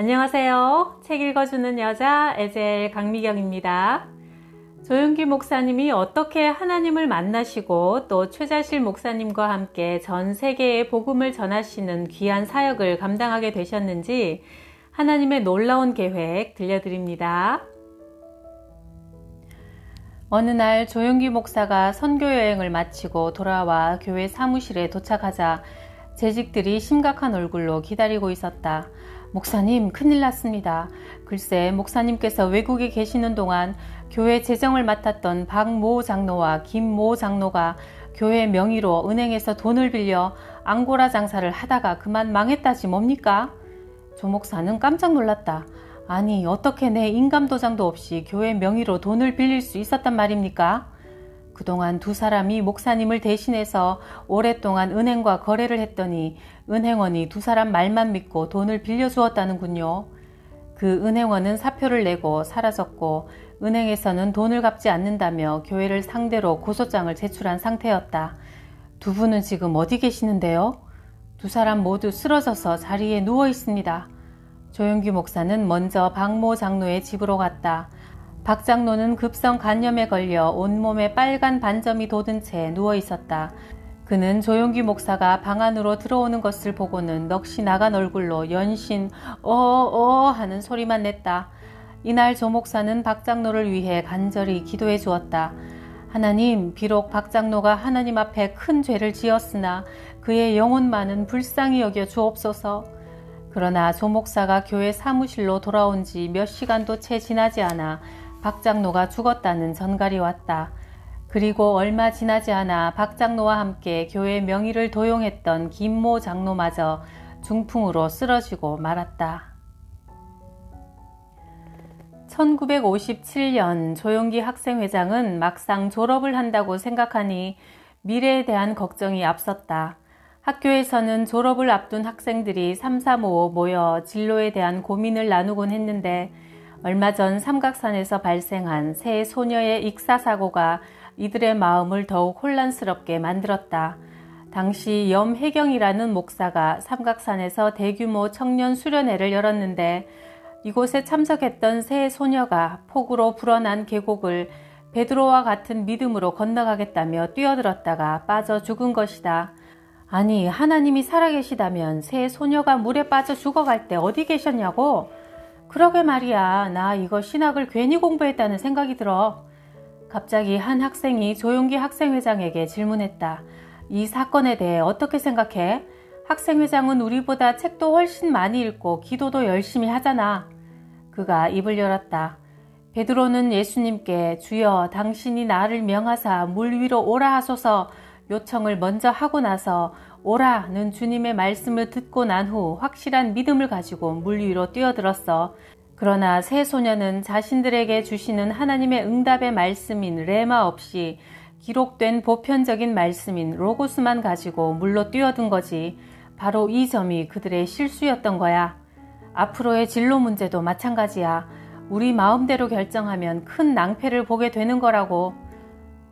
안녕하세요. 책 읽어주는 여자 에젤 강미경입니다. 조용기 목사님이 어떻게 하나님을 만나시고 또 최자실 목사님과 함께 전 세계에 복음을 전하시는 귀한 사역을 감당하게 되셨는지 하나님의 놀라운 계획 들려드립니다. 어느 날 조용기 목사가 선교 여행을 마치고 돌아와 교회 사무실에 도착하자 재직들이 심각한 얼굴로 기다리고 있었다. 목사님, 큰일 났습니다. 글쎄, 목사님께서 외국에 계시는 동안 교회 재정을 맡았던 박모 장로와 김모 장로가 교회 명의로 은행에서 돈을 빌려 앙고라 장사를 하다가 그만 망했다지 뭡니까? 조 목사는 깜짝 놀랐다. 아니, 어떻게 내 인감도장도 없이 교회 명의로 돈을 빌릴 수 있었단 말입니까? 그동안 두 사람이 목사님을 대신해서 오랫동안 은행과 거래를 했더니 은행원이 두 사람 말만 믿고 돈을 빌려주었다는군요. 그 은행원은 사표를 내고 사라졌고 은행에서는 돈을 갚지 않는다며 교회를 상대로 고소장을 제출한 상태였다. 두 분은 지금 어디 계시는데요? 두 사람 모두 쓰러져서 자리에 누워 있습니다. 조용기 목사는 먼저 박모 장로의 집으로 갔다. 박 장로는 급성 간염에 걸려 온몸에 빨간 반점이 돋은 채 누워 있었다. 그는 조용기 목사가 방 안으로 들어오는 것을 보고는 넋이 나간 얼굴로 연신 하는 소리만 냈다. 이날 조 목사는 박 장로를 위해 간절히 기도해 주었다. 하나님, 비록 박 장로가 하나님 앞에 큰 죄를 지었으나 그의 영혼만은 불쌍히 여겨 주옵소서. 그러나 조 목사가 교회 사무실로 돌아온 지 몇 시간도 채 지나지 않아 박 장로가 죽었다는 전갈이 왔다. 그리고 얼마 지나지 않아 박 장로와 함께 교회 명의를 도용했던 김모 장로마저 중풍으로 쓰러지고 말았다. 1957년 조용기 학생회장은 막상 졸업을 한다고 생각하니 미래에 대한 걱정이 앞섰다. 학교에서는 졸업을 앞둔 학생들이 삼삼오오 모여 진로에 대한 고민을 나누곤 했는데 얼마 전 삼각산에서 발생한 세 소녀의 익사사고가 이들의 마음을 더욱 혼란스럽게 만들었다. 당시 염혜경이라는 목사가 삼각산에서 대규모 청년 수련회를 열었는데 이곳에 참석했던 세 소녀가 폭우로 불어난 계곡을 베드로와 같은 믿음으로 건너가겠다며 뛰어들었다가 빠져 죽은 것이다. 아니, 하나님이 살아계시다면 세 소녀가 물에 빠져 죽어갈 때 어디 계셨냐고? 그러게 말이야. 나 이거 신학을 괜히 공부했다는 생각이 들어. 갑자기 한 학생이 조용기 학생회장에게 질문했다. 이 사건에 대해 어떻게 생각해? 학생회장은 우리보다 책도 훨씬 많이 읽고 기도도 열심히 하잖아. 그가 입을 열었다. 베드로는 예수님께 주여 당신이 나를 명하사 물 위로 오라 하소서 요청을 먼저 하고 나서 오라는 주님의 말씀을 듣고 난 후 확실한 믿음을 가지고 물 위로 뛰어들었어. 그러나 세 소녀는 자신들에게 주시는 하나님의 응답의 말씀인 레마 없이 기록된 보편적인 말씀인 로고스만 가지고 물로 뛰어든 거지. 바로 이 점이 그들의 실수였던 거야. 앞으로의 진로 문제도 마찬가지야. 우리 마음대로 결정하면 큰 낭패를 보게 되는 거라고.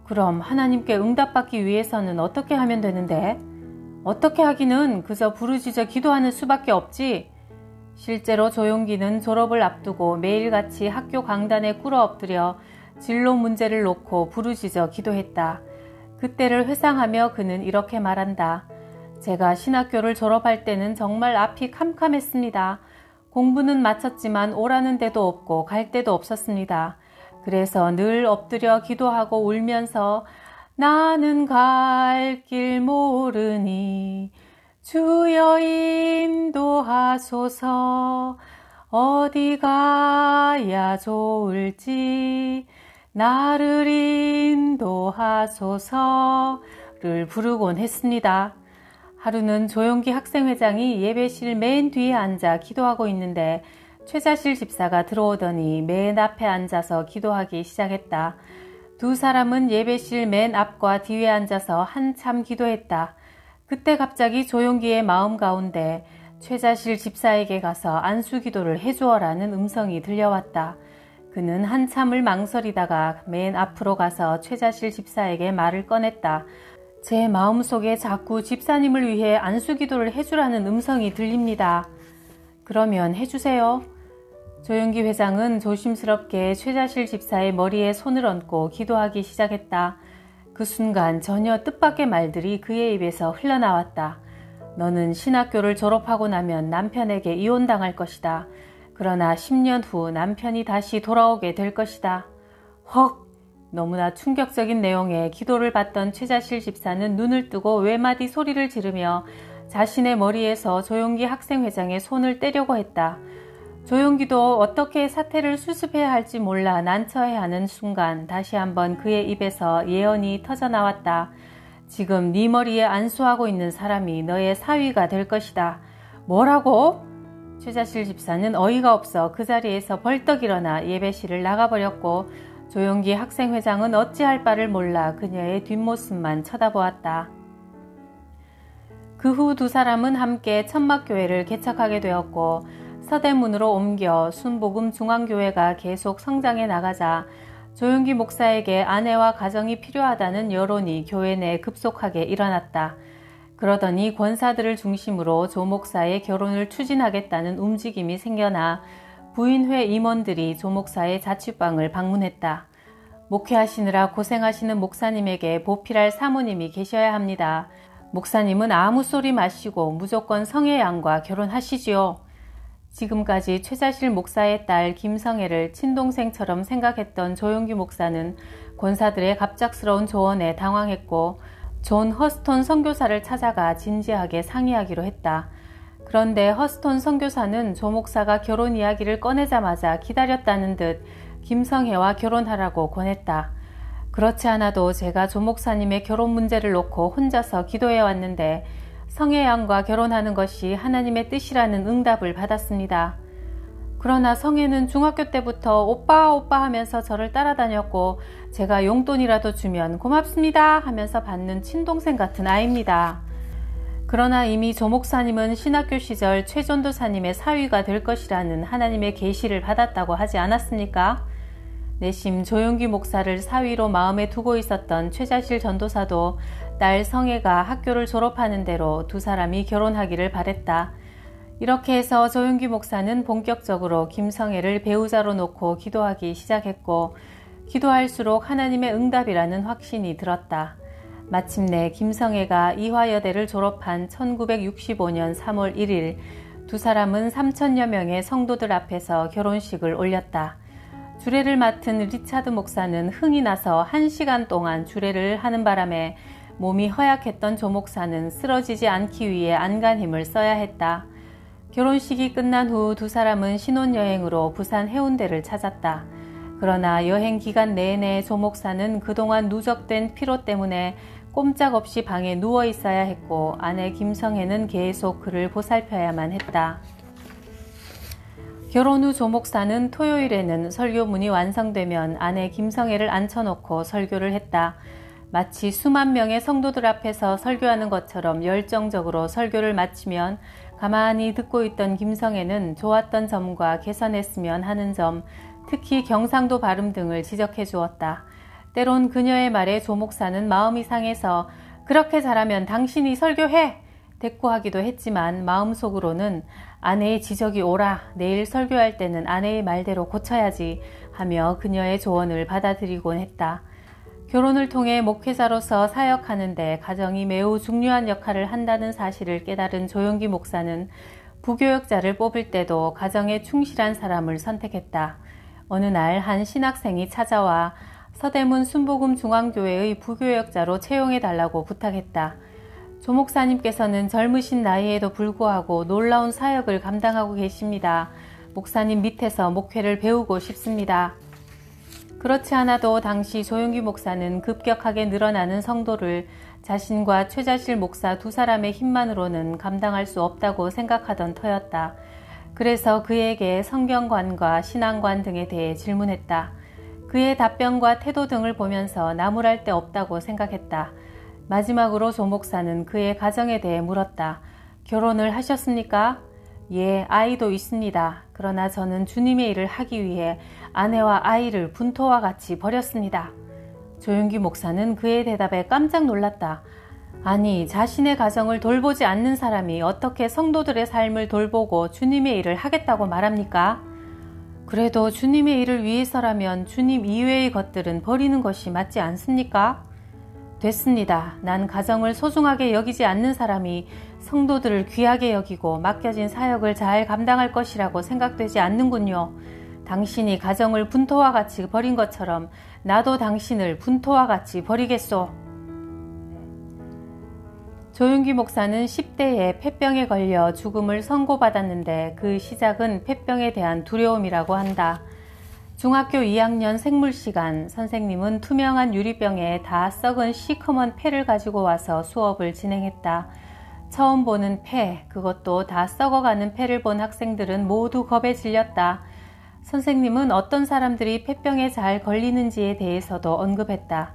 그럼 하나님께 응답받기 위해서는 어떻게 하면 되는데? 어떻게 하기는 그저 부르짖어 기도하는 수밖에 없지. 실제로 조용기는 졸업을 앞두고 매일같이 학교 강단에 꿇어 엎드려 진로 문제를 놓고 부르짖어 기도했다. 그때를 회상하며 그는 이렇게 말한다. 제가 신학교를 졸업할 때는 정말 앞이 캄캄했습니다. 공부는 마쳤지만 오라는 데도 없고 갈 데도 없었습니다. 그래서 늘 엎드려 기도하고 울면서 나는 갈 길 모르니 주여 인도하소서 어디 가야 좋을지 나를 인도하소서를 부르곤 했습니다. 하루는 조용기 학생회장이 예배실 맨 뒤에 앉아 기도하고 있는데 최자실 집사가 들어오더니 맨 앞에 앉아서 기도하기 시작했다. 두 사람은 예배실 맨 앞과 뒤에 앉아서 한참 기도했다. 그때 갑자기 조용기의 마음 가운데 최자실 집사에게 가서 안수기도를 해주어라는 음성이 들려왔다. 그는 한참을 망설이다가 맨 앞으로 가서 최자실 집사에게 말을 꺼냈다. 제 마음속에 자꾸 집사님을 위해 안수기도를 해주라는 음성이 들립니다. 그러면 해주세요. 조용기 회장은 조심스럽게 최자실 집사의 머리에 손을 얹고 기도하기 시작했다. 그 순간 전혀 뜻밖의 말들이 그의 입에서 흘러나왔다. 너는 신학교를 졸업하고 나면 남편에게 이혼당할 것이다. 그러나 10년 후 남편이 다시 돌아오게 될 것이다. 헉! 너무나 충격적인 내용의 기도를 받던 최자실 집사는 눈을 뜨고 외마디 소리를 지르며 자신의 머리에서 조용기 학생회장의 손을 떼려고 했다. 조용기도 어떻게 사태를 수습해야 할지 몰라 난처해하는 순간 다시 한번 그의 입에서 예언이 터져나왔다. 지금 네 머리에 안수하고 있는 사람이 너의 사위가 될 것이다. 뭐라고? 최자실 집사는 어이가 없어 그 자리에서 벌떡 일어나 예배실을 나가버렸고 조용기 학생회장은 어찌할 바를 몰라 그녀의 뒷모습만 쳐다보았다. 그 후 두 사람은 함께 천막교회를 개척하게 되었고 서대문으로 옮겨 순복음 중앙교회가 계속 성장해 나가자 조용기 목사에게 아내와 가정이 필요하다는 여론이 교회 내 급속하게 일어났다. 그러더니 권사들을 중심으로 조 목사의 결혼을 추진하겠다는 움직임이 생겨나 부인회 임원들이 조 목사의 자취방을 방문했다. 목회하시느라 고생하시는 목사님에게 보필할 사모님이 계셔야 합니다. 목사님은 아무 소리 마시고 무조건 성의 양과 결혼하시지요. 지금까지 최자실 목사의 딸 김성애를 친동생처럼 생각했던 조용기 목사는 권사들의 갑작스러운 조언에 당황했고 존 허스톤 선교사를 찾아가 진지하게 상의하기로 했다. 그런데 허스톤 선교사는 조 목사가 결혼 이야기를 꺼내자마자 기다렸다는 듯 김성애와 결혼하라고 권했다. 그렇지 않아도 제가 조 목사님의 결혼 문제를 놓고 혼자서 기도해 왔는데 성애 양과 결혼하는 것이 하나님의 뜻이라는 응답을 받았습니다. 그러나 성애는 중학교 때부터 오빠 오빠 하면서 저를 따라다녔고 제가 용돈이라도 주면 고맙습니다 하면서 받는 친동생 같은 아이입니다. 그러나 이미 조 목사님은 신학교 시절 최전도사님의 사위가 될 것이라는 하나님의 계시를 받았다고 하지 않았습니까? 내심 조용기 목사를 사위로 마음에 두고 있었던 최자실 전도사도 딸 성애가 학교를 졸업하는 대로 두 사람이 결혼하기를 바랬다. 이렇게 해서 조용기 목사는 본격적으로 김성애를 배우자로 놓고 기도하기 시작했고 기도할수록 하나님의 응답이라는 확신이 들었다. 마침내 김성애가 이화여대를 졸업한 1965년 3월 1일 두 사람은 3천여 명의 성도들 앞에서 결혼식을 올렸다. 주례를 맡은 리차드 목사는 흥이 나서 1시간 동안 주례를 하는 바람에 몸이 허약했던 조 목사는 쓰러지지 않기 위해 안간 힘을 써야 했다. 결혼식이 끝난 후 두 사람은 신혼여행으로 부산 해운대를 찾았다. 그러나 여행 기간 내내 조 목사는 그동안 누적된 피로 때문에 꼼짝없이 방에 누워 있어야 했고 아내 김성애는 계속 그를 보살펴야만 했다. 결혼 후 조 목사는 토요일에는 설교문이 완성되면 아내 김성애를 앉혀놓고 설교를 했다. 마치 수만 명의 성도들 앞에서 설교하는 것처럼 열정적으로 설교를 마치면 가만히 듣고 있던 김성애는 좋았던 점과 개선했으면 하는 점, 특히 경상도 발음 등을 지적해 주었다. 때론 그녀의 말에 조 목사는 마음이 상해서 그렇게 잘하면 당신이 설교해! 대꾸하기도 했지만 마음속으로는 아내의 지적이 옳아, 내일 설교할 때는 아내의 말대로 고쳐야지 하며 그녀의 조언을 받아들이곤 했다. 결혼을 통해 목회자로서 사역하는데 가정이 매우 중요한 역할을 한다는 사실을 깨달은 조용기 목사는 부교역자를 뽑을 때도 가정에 충실한 사람을 선택했다. 어느 날 한 신학생이 찾아와 서대문 순복음 중앙교회의 부교역자로 채용해달라고 부탁했다. 조 목사님께서는 젊으신 나이에도 불구하고 놀라운 사역을 감당하고 계십니다. 목사님 밑에서 목회를 배우고 싶습니다. 그렇지 않아도 당시 조용기 목사는 급격하게 늘어나는 성도를 자신과 최자실 목사 두 사람의 힘만으로는 감당할 수 없다고 생각하던 터였다. 그래서 그에게 성경관과 신앙관 등에 대해 질문했다. 그의 답변과 태도 등을 보면서 나무랄 데 없다고 생각했다. 마지막으로 조 목사는 그의 가정에 대해 물었다. 결혼을 하셨습니까? 예, 아이도 있습니다. 그러나 저는 주님의 일을 하기 위해 아내와 아이를 분토와 같이 버렸습니다. 조용기 목사는 그의 대답에 깜짝 놀랐다. 아니, 자신의 가정을 돌보지 않는 사람이 어떻게 성도들의 삶을 돌보고 주님의 일을 하겠다고 말합니까? 그래도 주님의 일을 위해서라면 주님 이외의 것들은 버리는 것이 맞지 않습니까? 됐습니다. 난 가정을 소중하게 여기지 않는 사람이 성도들을 귀하게 여기고 맡겨진 사역을 잘 감당할 것이라고 생각되지 않는군요. 당신이 가정을 분토와 같이 버린 것처럼 나도 당신을 분토와 같이 버리겠소. 조윤기 목사는 10대에 폐병에 걸려 죽음을 선고받았는데 그 시작은 폐병에 대한 두려움이라고 한다. 중학교 2학년 생물 시간, 선생님은 투명한 유리병에 다 썩은 시커먼 폐를 가지고 와서 수업을 진행했다. 처음 보는 폐, 그것도 다 썩어가는 폐를 본 학생들은 모두 겁에 질렸다. 선생님은 어떤 사람들이 폐병에 잘 걸리는지에 대해서도 언급했다.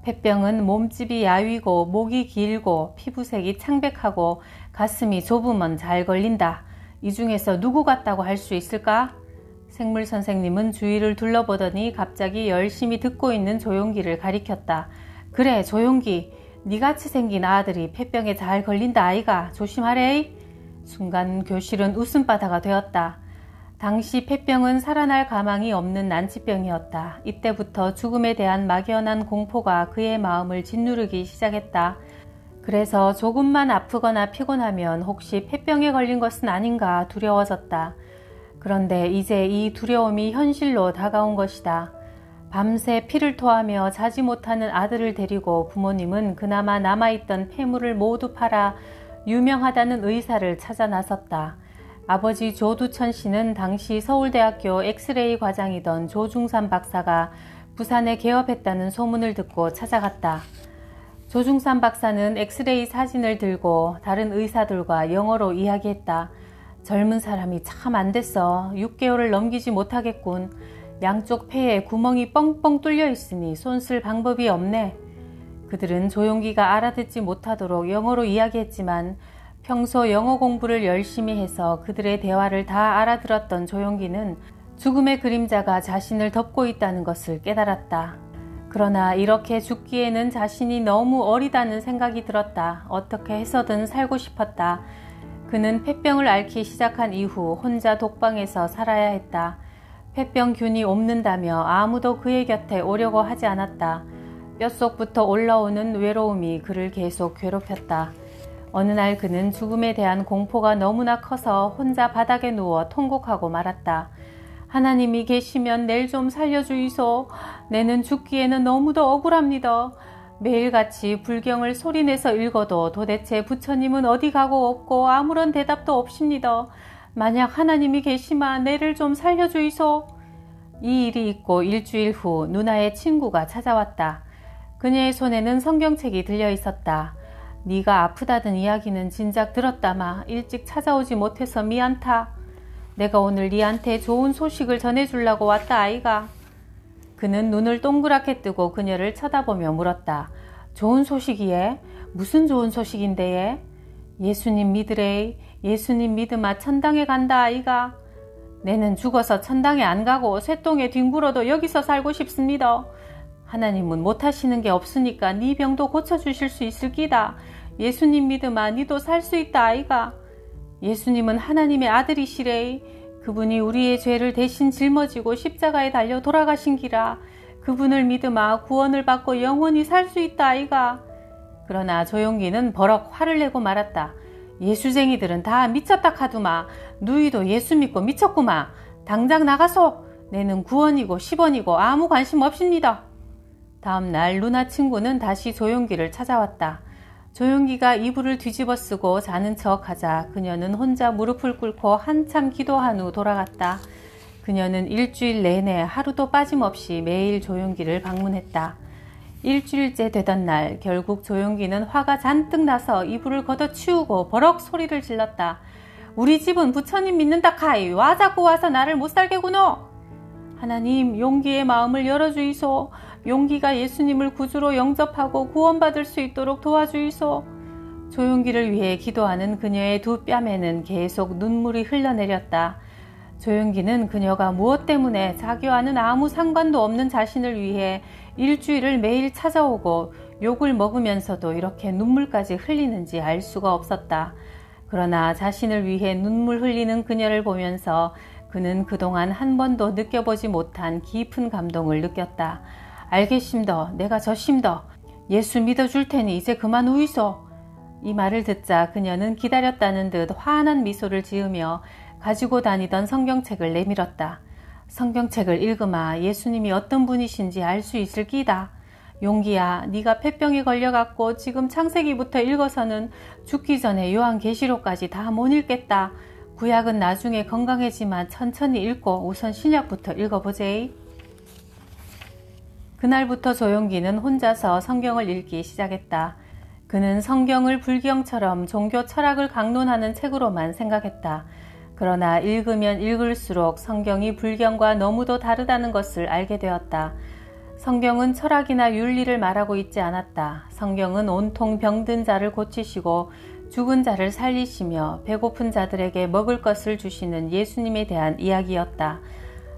폐병은 몸집이 야위고 목이 길고 피부색이 창백하고 가슴이 좁으면 잘 걸린다. 이 중에서 누구 같다고 할 수 있을까? 생물 선생님은 주위를 둘러보더니 갑자기 열심히 듣고 있는 조용기를 가리켰다. 그래, 조용기. 니같이 생긴 아들이 폐병에 잘 걸린다 아이가. 조심하래. 순간 교실은 웃음바다가 되었다. 당시 폐병은 살아날 가망이 없는 난치병이었다. 이때부터 죽음에 대한 막연한 공포가 그의 마음을 짓누르기 시작했다. 그래서 조금만 아프거나 피곤하면 혹시 폐병에 걸린 것은 아닌가 두려워졌다. 그런데 이제 이 두려움이 현실로 다가온 것이다. 밤새 피를 토하며 자지 못하는 아들을 데리고 부모님은 그나마 남아있던 폐물을 모두 팔아 유명하다는 의사를 찾아 나섰다. 아버지 조두천 씨는 당시 서울대학교 엑스레이 과장이던 조중삼 박사가 부산에 개업했다는 소문을 듣고 찾아갔다. 조중삼 박사는 엑스레이 사진을 들고 다른 의사들과 영어로 이야기했다. 젊은 사람이 참 안 됐어. 6개월을 넘기지 못하겠군. 양쪽 폐에 구멍이 뻥뻥 뚫려 있으니 손 쓸 방법이 없네. 그들은 조용기가 알아듣지 못하도록 영어로 이야기했지만 평소 영어 공부를 열심히 해서 그들의 대화를 다 알아들었던 조용기는 죽음의 그림자가 자신을 덮고 있다는 것을 깨달았다. 그러나 이렇게 죽기에는 자신이 너무 어리다는 생각이 들었다. 어떻게 해서든 살고 싶었다. 그는 폐병을 앓기 시작한 이후 혼자 독방에서 살아야 했다. 폐병균이 옮는다며 아무도 그의 곁에 오려고 하지 않았다. 뼛속부터 올라오는 외로움이 그를 계속 괴롭혔다. 어느 날 그는 죽음에 대한 공포가 너무나 커서 혼자 바닥에 누워 통곡하고 말았다. 하나님이 계시면 낼 좀 살려주이소. 내는 죽기에는 너무도 억울합니다. 매일같이 불경을 소리내서 읽어도 도대체 부처님은 어디 가고 없고 아무런 대답도 없습니다. 만약 하나님이 계시면 내를 좀 살려주이소. 이 일이 있고 일주일 후 누나의 친구가 찾아왔다. 그녀의 손에는 성경책이 들려 있었다. 네가 아프다던 이야기는 진작 들었다마. 일찍 찾아오지 못해서 미안타. 내가 오늘 네한테 좋은 소식을 전해주려고 왔다 아이가. 그는 눈을 동그랗게 뜨고 그녀를 쳐다보며 물었다. 좋은 소식이에? 무슨 좋은 소식인데에? 예수님 믿으래. 예수님 믿으마 천당에 간다 아이가. 내는 죽어서 천당에 안 가고 쇠똥에 뒹굴어도 여기서 살고 싶습니다. 하나님은 못하시는 게 없으니까 네 병도 고쳐주실 수 있을 끼다. 예수님 믿으마 니도 살 수 있다 아이가. 예수님은 하나님의 아들이시래. 그분이 우리의 죄를 대신 짊어지고 십자가에 달려 돌아가신 기라. 그분을 믿으마 구원을 받고 영원히 살 수 있다 아이가. 그러나 조용기는 버럭 화를 내고 말았다. 예수쟁이들은 다 미쳤다 카두마. 누이도 예수 믿고 미쳤구마. 당장 나가소. 내는 9원이고 10원이고 아무 관심 없습니다. 다음 날 누나 친구는 다시 조용기를 찾아왔다. 조용기가 이불을 뒤집어 쓰고 자는 척하자 그녀는 혼자 무릎을 꿇고 한참 기도한 후 돌아갔다. 그녀는 일주일 내내 하루도 빠짐없이 매일 조용기를 방문했다. 일주일째 되던 날 결국 조용기는 화가 잔뜩 나서 이불을 걷어치우고 버럭 소리를 질렀다. 우리 집은 부처님 믿는다 카이. 와 자꾸 와서 나를 못살게구노. 하나님 용기의 마음을 열어주이소. 용기가 예수님을 구주로 영접하고 구원받을 수 있도록 도와주이소. 조용기를 위해 기도하는 그녀의 두 뺨에는 계속 눈물이 흘러내렸다. 조용기는 그녀가 무엇 때문에 자기와는 아무 상관도 없는 자신을 위해 일주일을 매일 찾아오고 욕을 먹으면서도 이렇게 눈물까지 흘리는지 알 수가 없었다. 그러나 자신을 위해 눈물 흘리는 그녀를 보면서 그는 그동안 한 번도 느껴보지 못한 깊은 감동을 느꼈다. 알겠심더, 내가 졌심더. 예수 믿어줄 테니 이제 그만 우이소. 이 말을 듣자 그녀는 기다렸다는 듯 환한 미소를 지으며 가지고 다니던 성경책을 내밀었다. 성경책을 읽으마 예수님이 어떤 분이신지 알 수 있을 끼다. 용기야, 네가 폐병에 걸려갖고 지금 창세기부터 읽어서는 죽기 전에 요한계시록까지 다 못 읽겠다. 구약은 나중에 건강해지만 천천히 읽고 우선 신약부터 읽어보제이. 그날부터 조용기는 혼자서 성경을 읽기 시작했다. 그는 성경을 불경처럼 종교 철학을 강론하는 책으로만 생각했다. 그러나 읽으면 읽을수록 성경이 불경과 너무도 다르다는 것을 알게 되었다. 성경은 철학이나 윤리를 말하고 있지 않았다. 성경은 온통 병든 자를 고치시고 죽은 자를 살리시며 배고픈 자들에게 먹을 것을 주시는 예수님에 대한 이야기였다.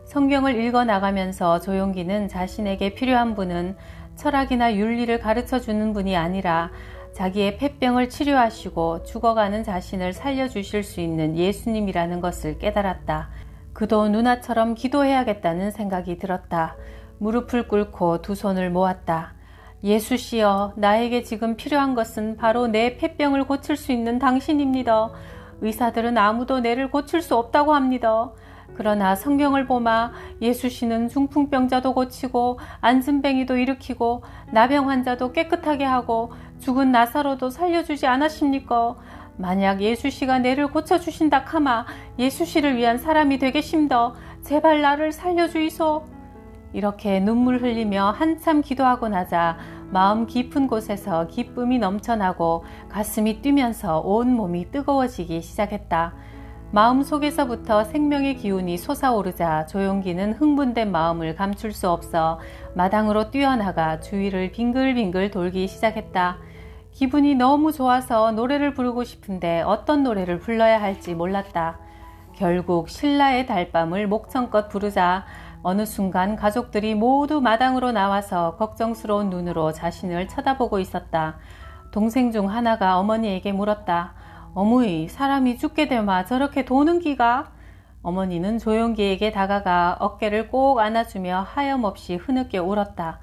성경을 읽어나가면서 조용기는 자신에게 필요한 분은 철학이나 윤리를 가르쳐주는 분이 아니라 자기의 폐병을 치료하시고 죽어가는 자신을 살려주실 수 있는 예수님이라는 것을 깨달았다. 그도 누나처럼 기도해야겠다는 생각이 들었다. 무릎을 꿇고 두 손을 모았다. 예수시여, 나에게 지금 필요한 것은 바로 내 폐병을 고칠 수 있는 당신입니다. 의사들은 아무도 내를 고칠 수 없다고 합니다. 그러나 성경을 보마 예수씨는 중풍병자도 고치고 안진뱅이도 일으키고 나병 환자도 깨끗하게 하고 죽은 나사로도 살려주지 않았습니까? 만약 예수씨가 내를 고쳐주신다 카마 예수씨를 위한 사람이 되겠심더. 제발 나를 살려주이소. 이렇게 눈물 흘리며 한참 기도하고 나자 마음 깊은 곳에서 기쁨이 넘쳐나고 가슴이 뛰면서 온 몸이 뜨거워지기 시작했다. 마음속에서부터 생명의 기운이 솟아오르자 조용기는 흥분된 마음을 감출 수 없어 마당으로 뛰어나가 주위를 빙글빙글 돌기 시작했다. 기분이 너무 좋아서 노래를 부르고 싶은데 어떤 노래를 불러야 할지 몰랐다. 결국 신라의 달밤을 목청껏 부르자 어느 순간 가족들이 모두 마당으로 나와서 걱정스러운 눈으로 자신을 쳐다보고 있었다. 동생 중 하나가 어머니에게 물었다. 어머니, 사람이 죽게 되마 저렇게 도는 기가? 어머니는 조용기에게 다가가 어깨를 꼭 안아주며 하염없이 흐느껴 울었다.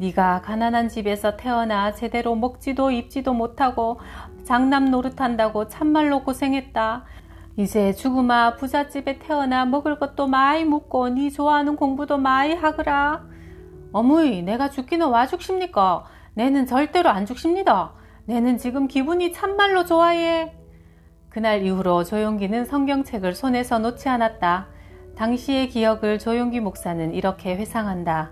네가 가난한 집에서 태어나 제대로 먹지도 입지도 못하고 장남 노릇한다고 참말로 고생했다. 이제 죽으마 부잣집에 태어나 먹을 것도 많이 묻고 네 좋아하는 공부도 많이 하거라. 어머니, 내가 죽기는 와 죽십니까? 내는 절대로 안 죽십니다. 내는 지금 기분이 참말로 좋아해. 그날 이후로 조용기는 성경책을 손에서 놓지 않았다. 당시의 기억을 조용기 목사는 이렇게 회상한다.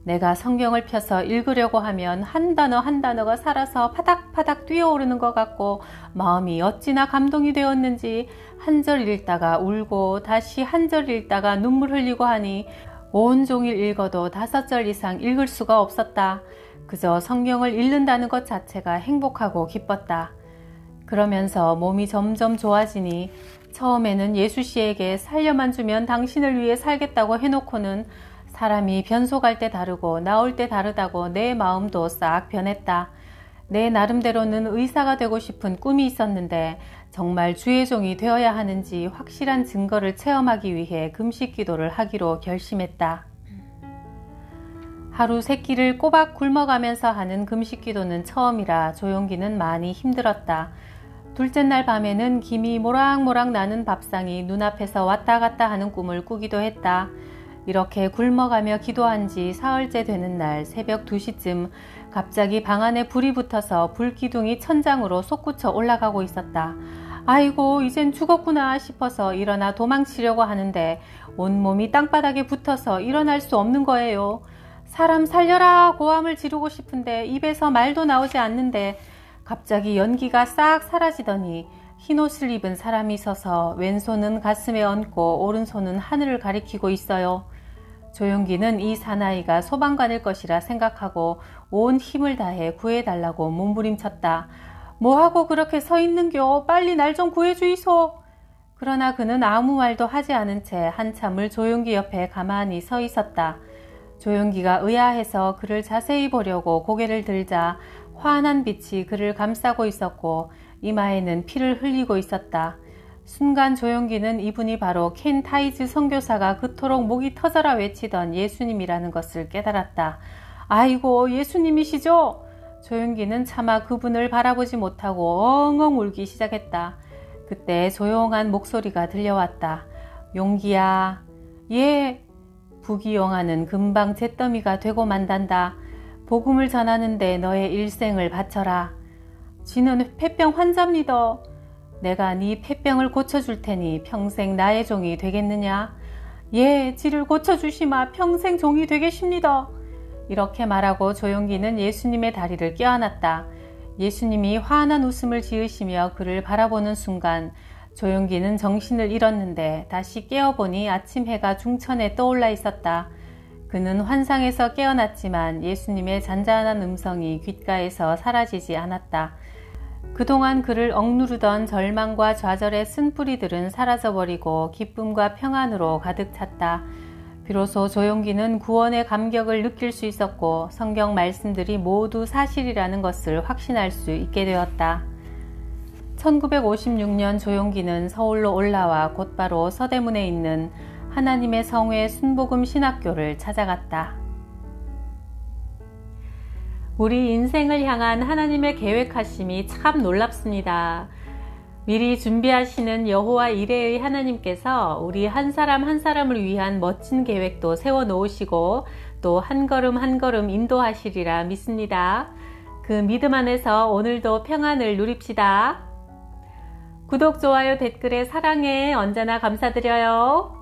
내가 성경을 펴서 읽으려고 하면 한 단어 한 단어가 살아서 파닥파닥 뛰어오르는 것 같고 마음이 어찌나 감동이 되었는지 한 절 읽다가 울고 다시 한 절 읽다가 눈물 흘리고 하니 온종일 읽어도 5절 이상 읽을 수가 없었다. 그저 성경을 읽는다는 것 자체가 행복하고 기뻤다. 그러면서 몸이 점점 좋아지니 처음에는 예수씨에게 살려만 주면 당신을 위해 살겠다고 해놓고는 사람이 변속할 때 다르고 나올 때 다르다고 내 마음도 싹 변했다. 내 나름대로는 의사가 되고 싶은 꿈이 있었는데 정말 주의 종이 되어야 하는지 확실한 증거를 체험하기 위해 금식 기도를 하기로 결심했다. 하루 3끼를 꼬박 굶어가면서 하는 금식 기도는 처음이라 조용기는 많이 힘들었다. 둘째 날 밤에는 김이 모락모락 나는 밥상이 눈앞에서 왔다 갔다 하는 꿈을 꾸기도 했다. 이렇게 굶어가며 기도한 지 사흘째 되는 날 새벽 2시쯤 갑자기 방 안에 불이 붙어서 불기둥이 천장으로 솟구쳐 올라가고 있었다. 아이고 이젠 죽었구나 싶어서 일어나 도망치려고 하는데 온몸이 땅바닥에 붙어서 일어날 수 없는 거예요. 사람 살려라 고함을 지르고 싶은데 입에서 말도 나오지 않는데 갑자기 연기가 싹 사라지더니 흰옷을 입은 사람이 서서 왼손은 가슴에 얹고 오른손은 하늘을 가리키고 있어요. 조용기는 이 사나이가 소방관일 것이라 생각하고 온 힘을 다해 구해달라고 몸부림쳤다. 뭐하고 그렇게 서 있는겨? 빨리 날 좀 구해주이소. 그러나 그는 아무 말도 하지 않은 채 한참을 조용기 옆에 가만히 서 있었다. 조용기가 의아해서 그를 자세히 보려고 고개를 들자 환한 빛이 그를 감싸고 있었고 이마에는 피를 흘리고 있었다. 순간 조용기는 이분이 바로 켄 타이즈 선교사가 그토록 목이 터져라 외치던 예수님이라는 것을 깨달았다. 아이고, 예수님이시죠? 조용기는 차마 그분을 바라보지 못하고 엉엉 울기 시작했다. 그때 조용한 목소리가 들려왔다. 용기야. 예. 부귀영화는 금방 잿더미가 되고 만단다. 복음을 전하는데 너의 일생을 바쳐라. 지는 폐병 환자입니다. 내가 네 폐병을 고쳐줄 테니 평생 나의 종이 되겠느냐? 예, 지를 고쳐주시마 평생 종이 되겠습니다. 이렇게 말하고 조용기는 예수님의 다리를 껴안았다. 예수님이 환한 웃음을 지으시며 그를 바라보는 순간 조용기는 정신을 잃었는데 다시 깨어보니 아침 해가 중천에 떠올라 있었다. 그는 환상에서 깨어났지만 예수님의 잔잔한 음성이 귓가에서 사라지지 않았다. 그동안 그를 억누르던 절망과 좌절의 쓴뿌리들은 사라져버리고 기쁨과 평안으로 가득 찼다. 비로소 조용기는 구원의 감격을 느낄 수 있었고 성경 말씀들이 모두 사실이라는 것을 확신할 수 있게 되었다. 1956년 조용기는 서울로 올라와 곧바로 서대문에 있는 하나님의 성회 순복음 신학교를 찾아갔다. 우리 인생을 향한 하나님의 계획하심이 참 놀랍습니다. 미리 준비하시는 여호와 이레의 하나님께서 우리 한 사람 한 사람을 위한 멋진 계획도 세워놓으시고 또 한 걸음 한 걸음 인도하시리라 믿습니다. 그 믿음 안에서 오늘도 평안을 누립시다. 구독, 좋아요, 댓글에 사랑해 언제나 감사드려요.